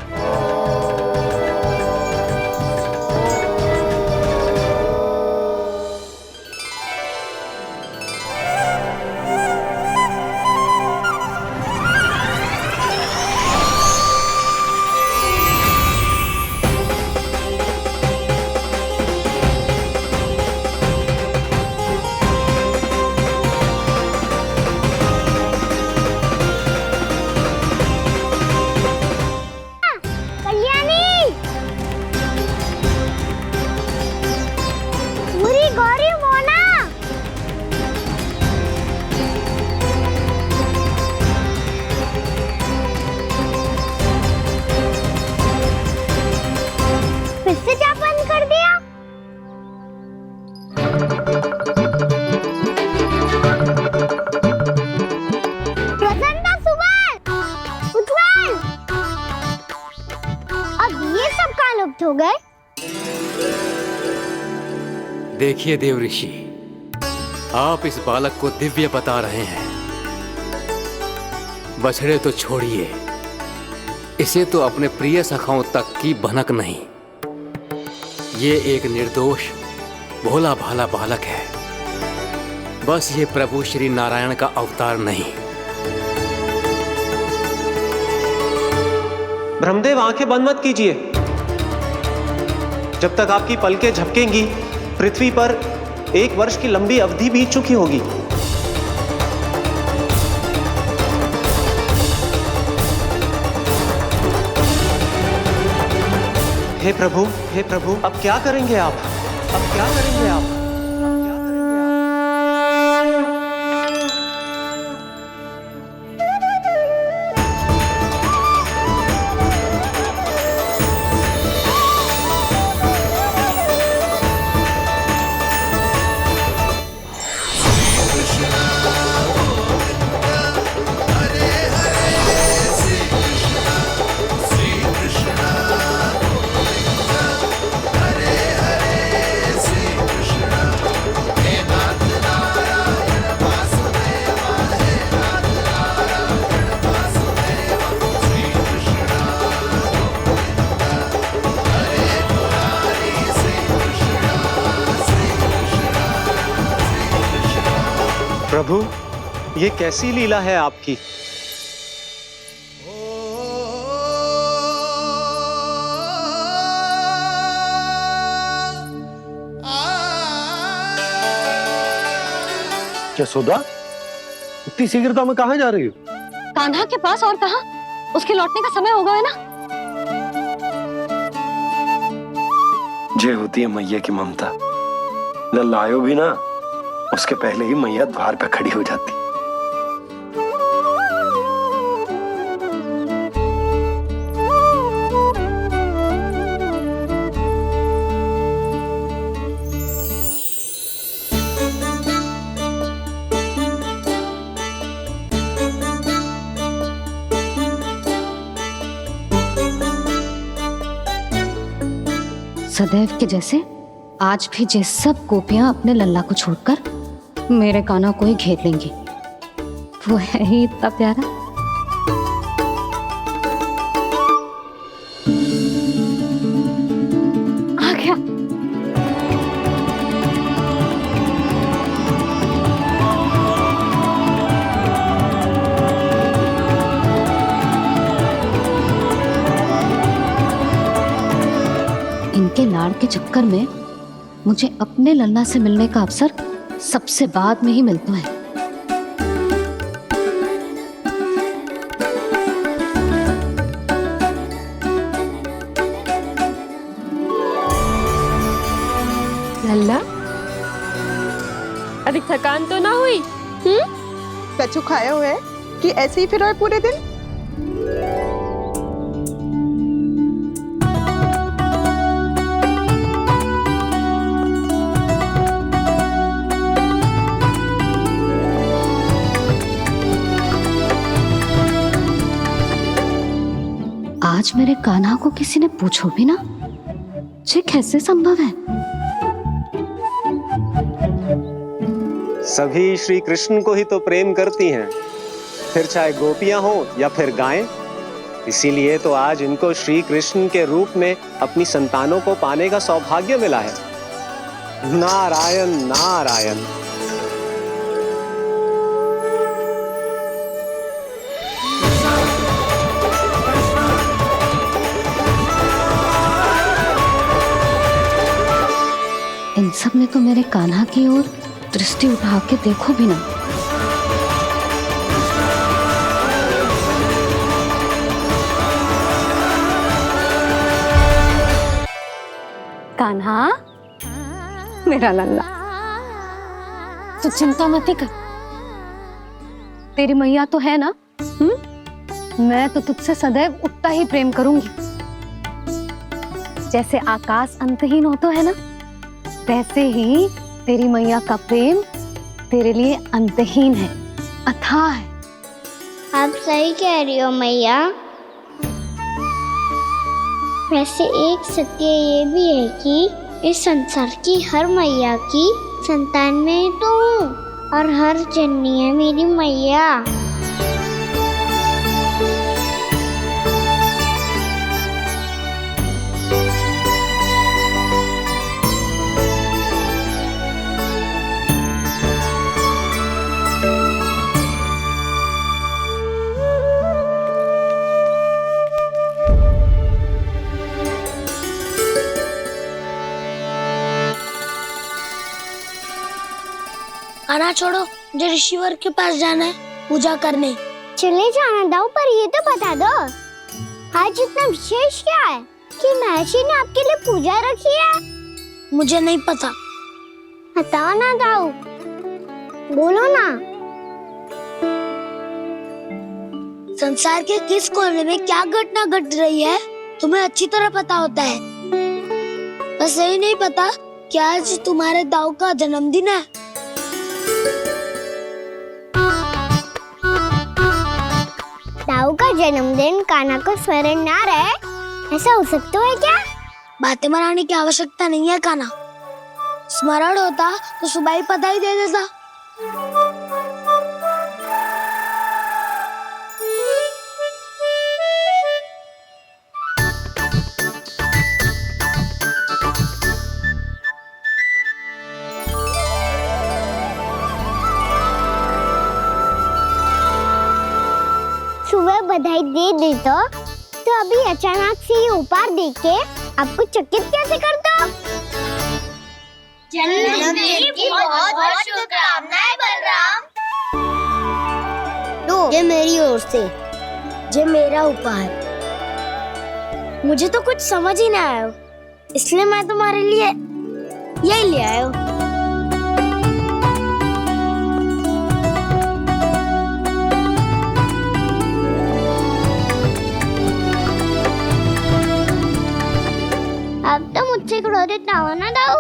C: हो गए।
I: देखिए देव ऋषि, आप इस बालक को दिव्य बता रहे हैं। बछड़े तो छोड़िए, इसे तो अपने प्रिय सखाओं तक की भनक नहीं। ये एक निर्दोष भोला भाला बालक है, बस ये प्रभु श्री नारायण का अवतार नहीं।
G: ब्रह्मदेव, आंखें बंद मत कीजिए। जब तक आपकी पलकें झपकेंगी, पृथ्वी पर 1 वर्ष की लंबी अवधि बीत चुकी होगी। हे प्रभु, अब क्या करेंगे आप? अब क्या करेंगे आप? प्रभु, ये कैसी लीला है आपकी?
B: यशोदा, इतनी शीघ्रता में कहाँ जा रही हो?
D: कान्हा के पास, और कहाँ? उसके लौटने का समय हो गया है ना।
B: ये होती है मैया की ममता। लायो भी ना, उसके पहले ही मैया द्वार पे खड़ी हो जाती।
D: सदैव के जैसे आज भी ये सब गोपियां अपने लल्ला को छोड़कर मेरे कान्हा को ही घेर लेंगी। वो है ही इतना प्यारा। आ गया। इनके लाड़ के चक्कर में मुझे अपने लल्ला से मिलने का अवसर सबसे बाद में ही मिलता है।
J: लल्ला, अधिक थकान तो ना हुई?
K: कछु खाया हुआ है कि ऐसे ही फिर पूरे दिन?
D: मेरे कान्हा को किसी ने पूछो भी ना, ये कैसे संभव है?
G: सभी श्री कृष्ण को ही तो प्रेम करती हैं, फिर चाहे गोपियां हो या फिर गायें। इसीलिए तो आज इनको श्री कृष्ण के रूप में अपनी संतानों को पाने का सौभाग्य मिला है। नारायण नारायण।
D: इन सब ने तो मेरे कान्हा की ओर दृष्टि उठा के देखो भी ना। कान्हा, मेरा लल्ला, तू चिंता मत कर। तेरी मैया तो है ना? मैं तो तुझसे सदैव उतना ही प्रेम करूंगी। जैसे आकाश अंतहीन हो तो है ना, वैसे ही तेरी मैया का प्रेम तेरे लिए अंतहीन है, अथाह है।
C: आप सही कह रही हो मैया। वैसे एक सत्य ये भी है कि इस संसार की हर मैया की संतान में तो हूँ, और हर जननी है मेरी मैया।
A: खाना छोड़ो, मुझे ऋषिवर के पास जाना है पूजा करने।
C: चले जाना दाऊ, पर ये तो बता दो आज इतना विशेष क्या है कि महर्षि ने आपके लिए पूजा रखी है?
A: मुझे नहीं पता।
C: बताओ ना दाऊ, बोलो ना।
A: संसार के किस कोने में क्या घटना घट रही है तुम्हें अच्छी तरह पता होता है। बस यही नहीं पता कि आज तुम्हारे दाऊ का जन्मदिन है।
C: दाऊ का जन्मदिन कान्हा को स्मरण ना रहे, ऐसा हो सकता है क्या?
A: बातें बनाने की आवश्यकता नहीं है कान्हा। स्मरण होता तो सुबह ही पता ही दे देता।
C: सुबह बधाई दे दी तो अभी अचानक से ये उपहार देख के आपको चकित कैसे कर दो?
A: जन्मदिन की बहुत-बहुत शुभकामनाएं बलराम।
C: लो, ये मेरी ओर से।
A: ये मेरा उपहार। मुझे तो कुछ समझ ही ना आया, इसलिए मैं तुम्हारे लिए यही ले आया हूँ।
C: अब तो मुझसे क्रोधित ना हो ना दाऊ।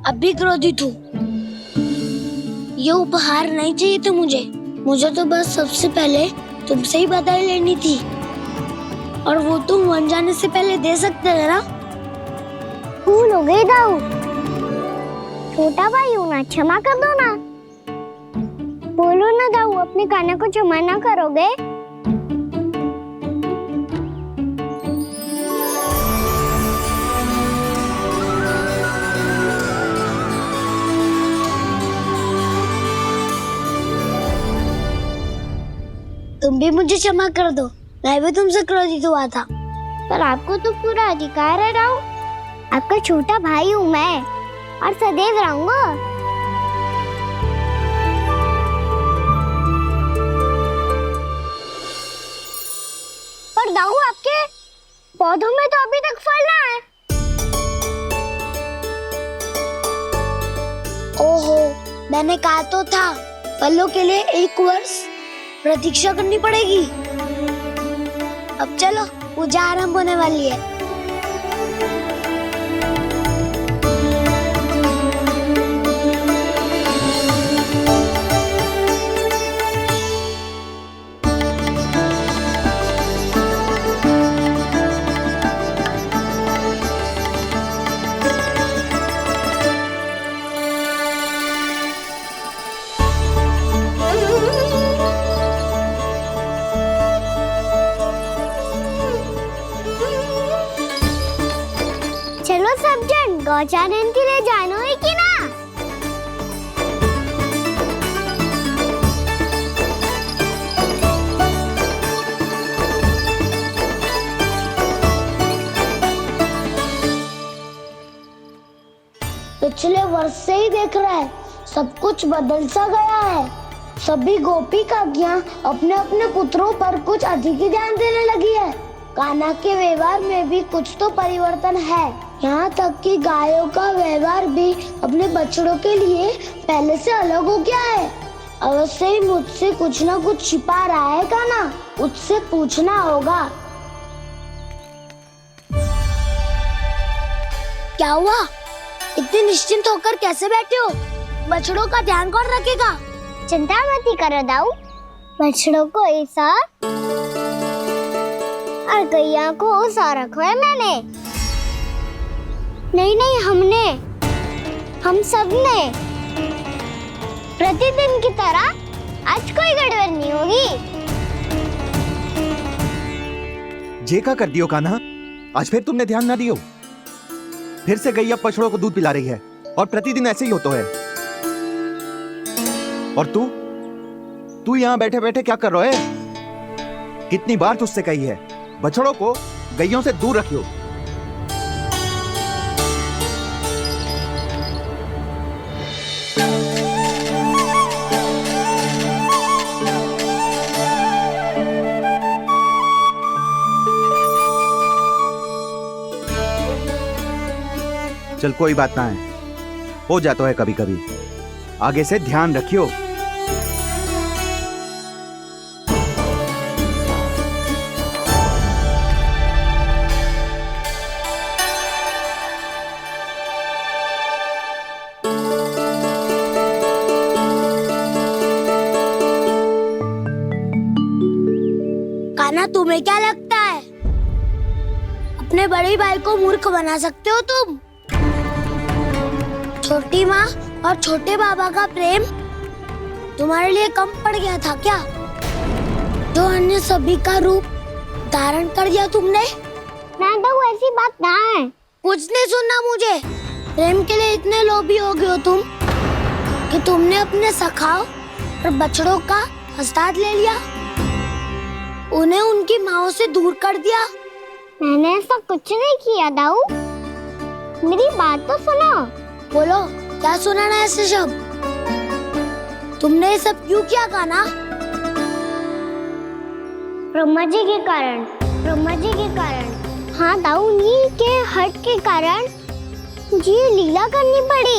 A: अब भी क्रोधित हूँ। ये उपहार नहीं चाहिए था मुझे तो बस सबसे पहले तुमसे ही बधाई लेनी थी, और वो तुम वन जाने से पहले दे सकते थे ना।
C: भूल हो गई दाऊ। छोटा भाई हूँ ना, क्षमा कर दो ना। बोलो ना दाऊ, अपने कान्हा को क्षमा ना करोगे?
A: तुम भी मुझे क्षमा कर दो, मैं भी तुमसे क्रोधित हुआ था।
C: पर आपको तो पूरा अधिकार है दाऊ। आपका छोटा भाई हूँ मैं, और सदैव रहूंगा। पर दाऊ, आपके पौधों में तो अभी तक फल ना है।
A: ओहो, मैंने कहा तो था फलों के लिए 1 वर्ष प्रतीक्षा करनी पड़ेगी। अब चलो, पूजा आरंभ होने वाली है।
C: चलो सब जन गौचारण के लिए जानो है कि ना?
A: पिछले वर्ष से ही देख रहा है, सब कुछ बदल सा गया है। सभी गोपी काकियां अपने अपने पुत्रों पर कुछ अधिक ही ध्यान देने लगी है। कान्हा के व्यवहार में भी कुछ तो परिवर्तन है। यहाँ तक कि गायों का व्यवहार भी अपने बछड़ों के लिए पहले से अलग हो गया है। अवश्य ही मुझसे कुछ ना कुछ छिपा रहा है कान्हा, उससे पूछना होगा। क्या हुआ? इतने निश्चिंत होकर कैसे बैठे हो? बछड़ों का ध्यान कौन रखेगा?
C: चिंता मत करो दाऊ, बछड़ों को ऐसा और गैया को ऐसा रखो है मैंने। नहीं हमने, हम सब ने प्रतिदिन की तरह आज कोई गड़बड़ नहीं होगी।
H: जे का कर दियो कान्हा, आज फिर तुमने ध्यान ना दियो। फिर से गैया बछड़ों को दूध पिला रही है और प्रतिदिन ऐसे ही होता है। और तू यहाँ बैठे बैठे क्या कर रहा है? कितनी बार तुझसे कही है बछड़ों को गैयों से दूर रखियो। चल कोई बात ना है, हो जाता है कभी कभी। आगे से ध्यान रखियो।
A: कान्हा, तुम्हें क्या लगता है अपने बड़े भाई को मूर्ख बना सकते हो तुम? छोटी माँ और छोटे बाबा का प्रेम तुम्हारे लिए कम पड़ गया था क्या? जो अन्य सभी का रूप धारण कर दिया तुमने?
C: ना तो ऐसी बात ना है।
A: कुछ नहीं सुनना मुझे। प्रेम के लिए इतने लोभी हो गए हो तुम कि तुमने अपने सखाओ और बछड़ों का हस्ताक्षर ले लिया, उन्हें उनकी माँओं से दूर कर दिया।
C: मैंने ऐसा कुछ नहीं किया दाऊ, मेरी बात तो सुनो।
A: बोलो, क्या सुनाना है ऐसे शब्द? तुमने ये सब क्यों किया कान्हा?
C: ब्रह्मा जी के कारण, ब्रह्मा जी के कारण। हाँ दाऊ, उन्हीं के हट के कारण मुझे ये लीला करनी पड़ी,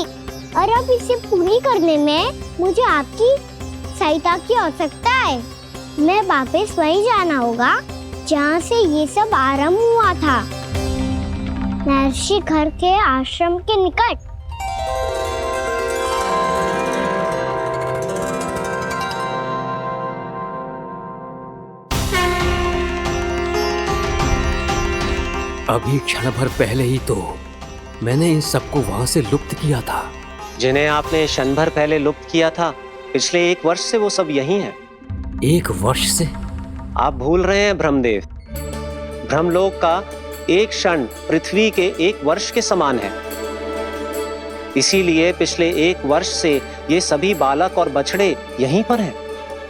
C: और अब इसे पूरी करने में मुझे आपकी सहायता की आवश्यकता है। मैं वापस वहीं जाना होगा जहाँ से ये सब आरंभ हुआ था, महर्षि घर के आश्रम के निकट।
I: अभी क्षण भर पहले ही तो मैंने इन सबको वहां से लुप्त किया था।
G: जिन्हें आपने क्षण भर पहले लुप्त किया था, पिछले 1 वर्ष से वो सब यहीं हैं।
I: 1 वर्ष से?
G: आप भूल रहे हैं ब्रह्मदेव, ब्रह्मलोक का एक क्षण पृथ्वी के 1 वर्ष के समान है। इसीलिए पिछले 1 वर्ष से ये सभी बालक और बछड़े यहीं पर हैं,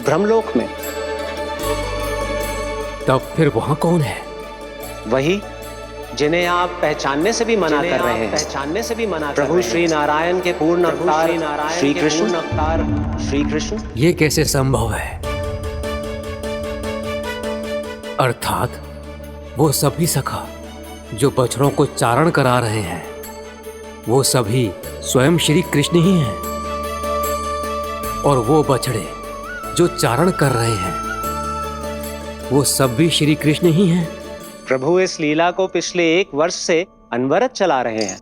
G: ब्रह्मलोक में।
I: तब फिर वहां कौन है?
G: वही जिन्हें आप पहचानने से भी मना कर रहे हैं, पहचानने से भी मना। प्रभु श्री नारायण के पूर्ण अवतार श्री कृष्ण।
I: ये कैसे संभव है? अर्थात वो सभी सखा जो बछड़ों को चारण करा रहे हैं, वो सभी स्वयं श्री कृष्ण ही हैं, और वो बछड़े जो चारण कर रहे हैं, वो सब भी श्री कृष्ण ही हैं।
G: प्रभु इस लीला को पिछले 1 वर्ष से अनवरत चला रहे हैं।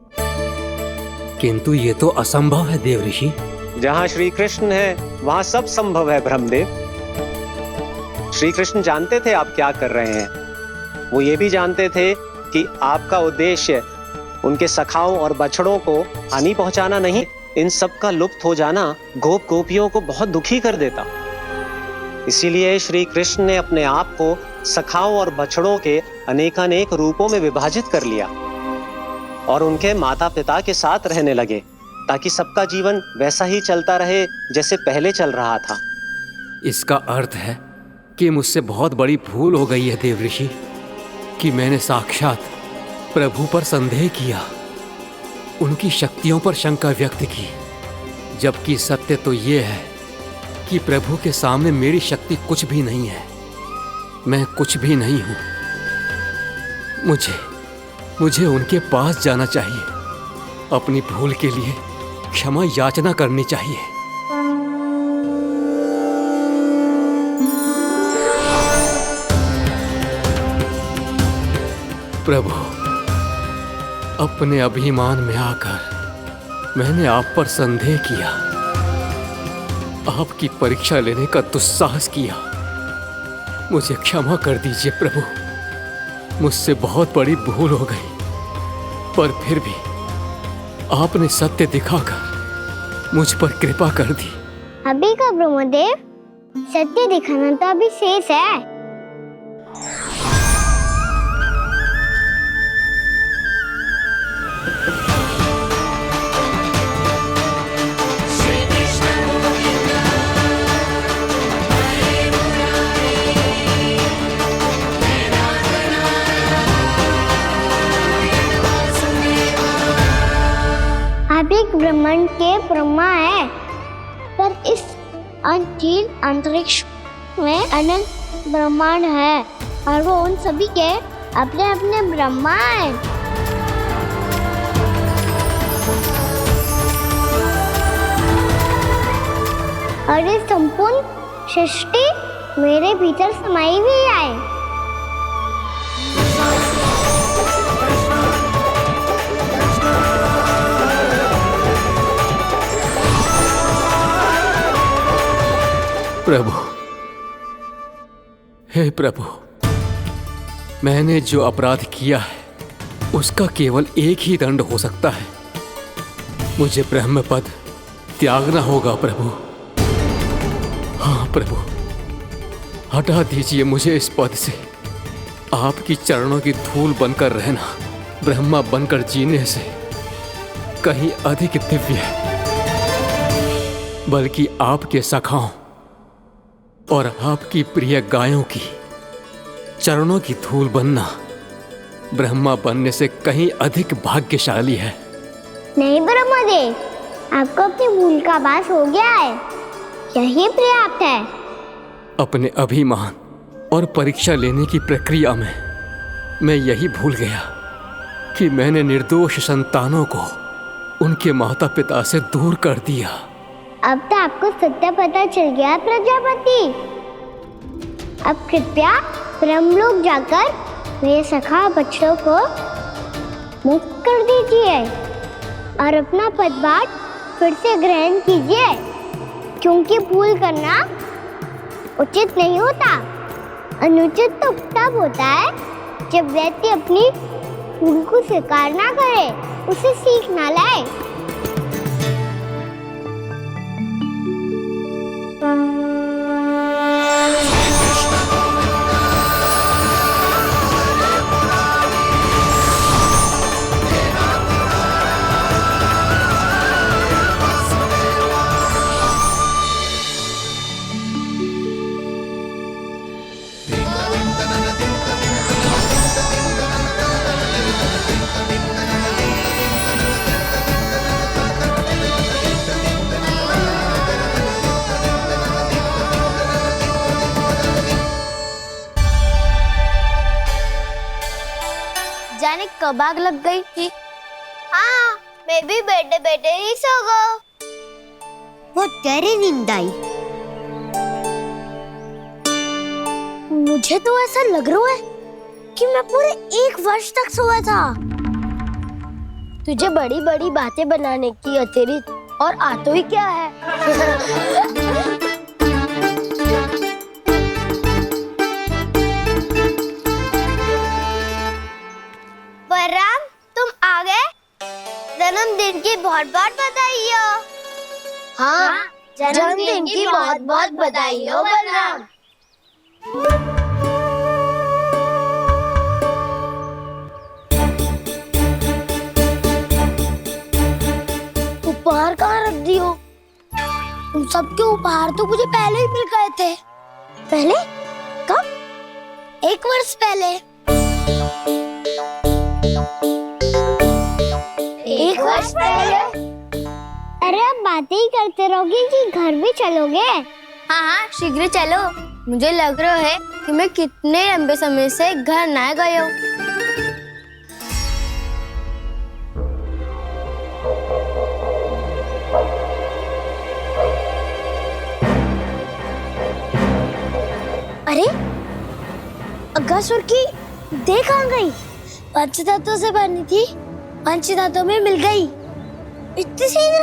I: किंतु ये तो असंभव है देव ऋषि।
G: जहाँ श्री कृष्ण है वहाँ सब संभव है ब्रह्मदेव। श्री कृष्ण जानते थे आप क्या कर रहे हैं। वो ये भी जानते थे कि आपका उद्देश्य उनके सखाओं और बछड़ों को हानि पहुंचाना नहीं। इन सब का लुप्त हो जाना गोप गोपियों को बहुत दुखी कर देता। इसीलिए श्री कृष्ण ने अपने आप को सखाओं और बछड़ों के अनेकानेक रूपों में विभाजित कर लिया। और उनके माता पिता के साथ रहने लगे, ताकि सबका जीवन वैसा ही चलता रहे जैसे पहले चल रहा था।
I: इसका अर्थ है कि मुझसे बहुत बड़ी भूल हो गई है देवऋषि, कि मैंने साक्षात प्रभु पर संदेह किया, उनकी शक्तियों पर शंका व्यक्त की, जबकि सत्य तो ये है कि प्रभु के सामने मेरी शक्ति कुछ भी नहीं है, मैं कुछ भी नहीं हूं। मुझे उनके पास जाना चाहिए, अपनी भूल के लिए क्षमा याचना करनी चाहिए। प्रभु, अपने अभिमान में आकर मैंने आप पर संदेह किया, आपकी परीक्षा लेने का दुस्साहस किया। मुझे क्षमा कर दीजिए प्रभु, मुझसे बहुत बड़ी भूल हो गई, पर फिर भी आपने सत्य दिखाकर मुझ पर कृपा कर दी।
C: अभी का ब्रह्मदेव, सत्य दिखाना तो अभी शेष है। आप एक ब्रह्मांड के ब्रह्मा है, पर इस अनंत अंतरिक्ष में अनंत ब्रह्मांड है और वो उन सभी के अपने अपने ब्रह्मा हैं। और ये संपूर्ण सृष्टि मेरे भीतर समाई हुई है।
I: प्रभु, हे प्रभु, मैंने जो अपराध किया है उसका केवल एक ही दंड हो सकता है, मुझे ब्रह्म पद त्यागना होगा प्रभु। हाँ प्रभु, हटा दीजिए मुझे इस पद से। आपकी चरणों की धूल बनकर रहना ब्रह्मा बनकर जीने से कहीं अधिक दिव्य है, बल्कि आपके सखाओं और आपकी प्रिय गायों की चरणों की धूल बनना ब्रह्मा बनने से कहीं अधिक भाग्यशाली है।
C: नहीं ब्रह्मदेव, आपको अपनी भूल का आभास हो गया है, यही पर्याप्त है।
I: अपने अभिमान और परीक्षा लेने की प्रक्रिया में मैं यही भूल गया कि मैंने निर्दोष संतानों को उनके माता पिता से दूर कर दिया।
C: अब तो आपको सत्य पता चल गया प्रजापति। अब कृपया ब्रह्मलोक जाकर मेरे सखा बच्चों को मुक्त कर दीजिए और अपना पदभार फिर से ग्रहण कीजिए, क्योंकि भूल करना उचित नहीं होता। अनुचित तो तब होता है जब व्यक्ति अपनी भूल को स्वीकार ना करे, उसे सीख ना लाए।
A: जाने कब आग लग गई थी। हाँ, मैं भी बैठे बैठे ही सो गया। बहुत गहरी नींद आई। मुझे तो ऐसा लग रहा है कि मैं पूरे 1 वर्ष तक सोया था। तुझे बड़ी बड़ी बातें बनाने की अतिरिक्त और आता ही क्या है। बलराम, तुम आ गए? जन्मदिन की बहुत बहुत बधाई हो। हाँ, जन्मदिन की बहुत बहुत बधाई हो बलराम। उन सबके उपहार तो मुझे पहले ही मिल गए थे। पहले? कब? 1 वर्ष पहले। 1 वर्ष पहले?
C: अरे अब बातें ही करते रहोगे कि घर भी चलोगे?
A: हाँ, शीघ्र चलो। मुझे लग रहा है कि मैं कितने लंबे समय से घर ना गया हूँ। अरे, अगासुर की देह कहाँ गई? पंचतत्वों से बनी थी, पंचतत्वों में मिल गई। इतनी शीघ्र?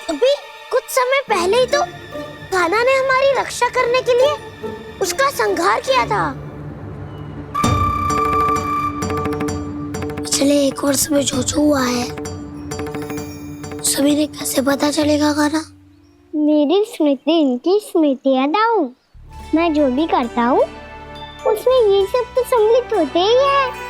A: अभी कुछ समय पहले ही तो कान्हा ने हमारी रक्षा करने के लिए उसका संहार किया था। पिछले 1 वर्ष में जो हुआ है सभी ने कैसे पता चलेगा कान्हा?
C: मेरी स्मृति इनकी स्मृति अदाऊं। मैं जो भी करता हूँ उसमें ये सब तो सम्मिलित होते ही है।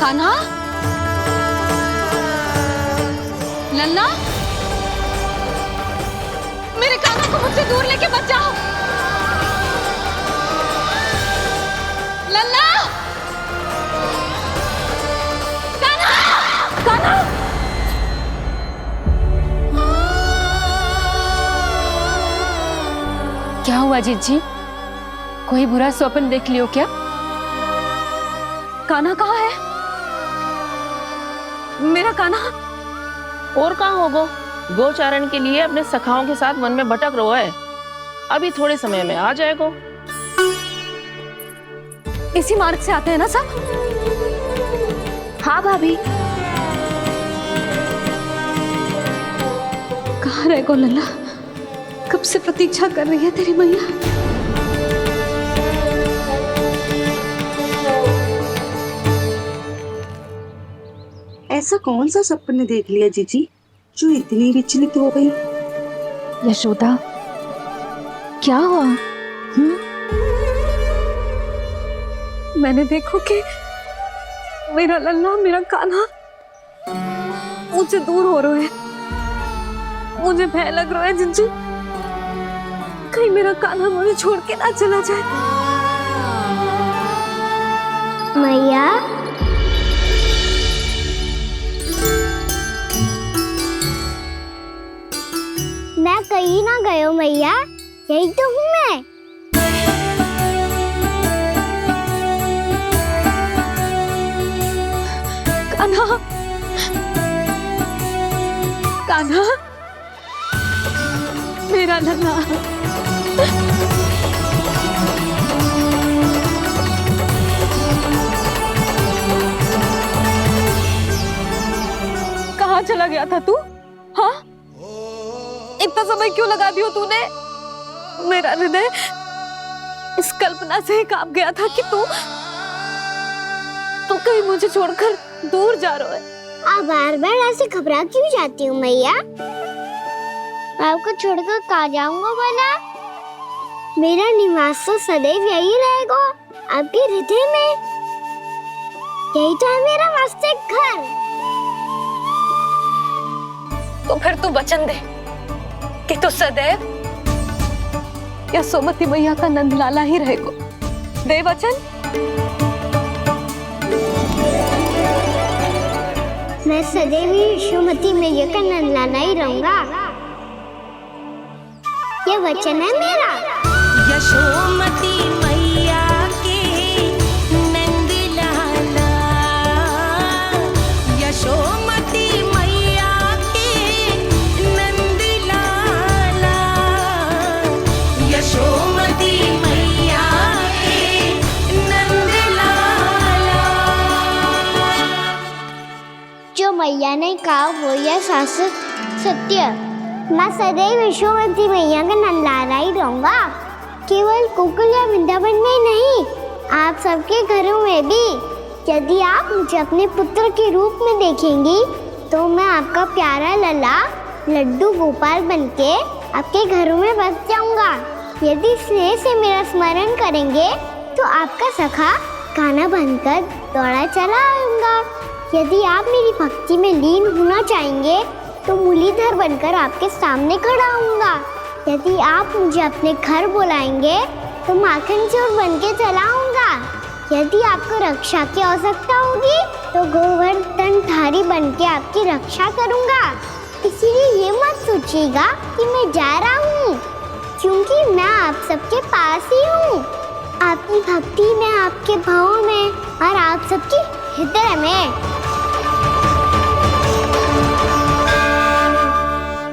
D: कान्हा, लल्ला, मेरे कान्हा को मुझसे दूर लेके मत जाओ। लल्ला, कान्हा, कान्हा।
J: क्या हुआ जीजी? कोई बुरा स्वप्न देख लियो क्या?
D: कान्हा कहाँ है? मेरा कान्हा?
K: और कहाँ होगो? गोचारण के लिए अपने सखाओं के साथ वन में भटक रहो है। अभी थोड़े समय में आ जाएगो।
D: इसी मार्ग से आते हैं ना सब?
J: हाँ भाभी।
D: कहाँ रह गो लल्ला? कब से प्रतीक्षा कर रही है तेरी मैया।
L: ऐसा कौन सा सपने देख लिया जीजी जो इतनी विचलित हो गई?
J: यशोदा, क्या हुआ?
D: मैंने देखो कि मेरा लल्ला, मेरा कान्हा मुझसे दूर हो रहे हैं। मुझे भय लग रहा है जिंजी, कहीं मेरा कान्हा मुझे छोड़ के ना चला जाए।
C: मैया, मैं कहीं ना गया मैया, यही तो हूँ मैं।
D: कान्हा, कान्हा, मेरा लल्ला। कहाँ चला गया था तू? हाँ, इतना समय क्यों लगा दिया तूने? मेरा हृदय इस कल्पना से ही कांप गया था कि तू कहीं मुझे छोड़कर दूर जा रहा है।
C: आप बार बार ऐसे घबरा क्यों जाती हूँ मैया? आपको छोड़कर कहाँ जाऊंगा भला? मेरा निवास तो सदैव यही रहेगा, आपके हृदय में। यही तो है मेरा वास्तविक घर।
D: तो फिर तू वचन दे कि तू सदैव यशोमती मैया का नंदलाला ही रहेगा। दे वचन।
C: मैं सदैव यशोमती मैया का नंदलाला ही रहूंगा। ये वचन है मेरा।
M: यशोमती मैया के नंदलाला,
C: मैया ने कहा वो यह शाश्वत सत्य। मैं सदैव यशोमती मैया का नंदलाला ही रहूंगा, केवल गोकुल या वृंदावन में नहीं, आप सबके घरों में भी। यदि आप मुझे अपने पुत्र के रूप में देखेंगी तो मैं आपका प्यारा लल्ला लड्डू गोपाल बनके आपके घरों में बस जाऊंगा। यदि स्नेह से मेरा स्मरण करेंगे तो आपका सखा गाना बनकर दौड़ा चला आऊंगा। यदि आप मेरी भक्ति में लीन होना चाहेंगे तो मुरलीधर बनकर आपके सामने खड़ा होऊंगा। यदि आप मुझे अपने घर बुलाएंगे तो माखन चोर बनके चला आऊंगा। यदि आपको रक्षा की आवश्यकता होगी तो गोवर्धनधारी बनके आपकी रक्षा करूंगा। इसीलिए ये मत सोचिएगा कि मैं जा रहा हूँ, क्योंकि मैं आप सबके पास ही हूँ, आपकी भक्ति में, आपके भाव में और आप सबके हृदय में।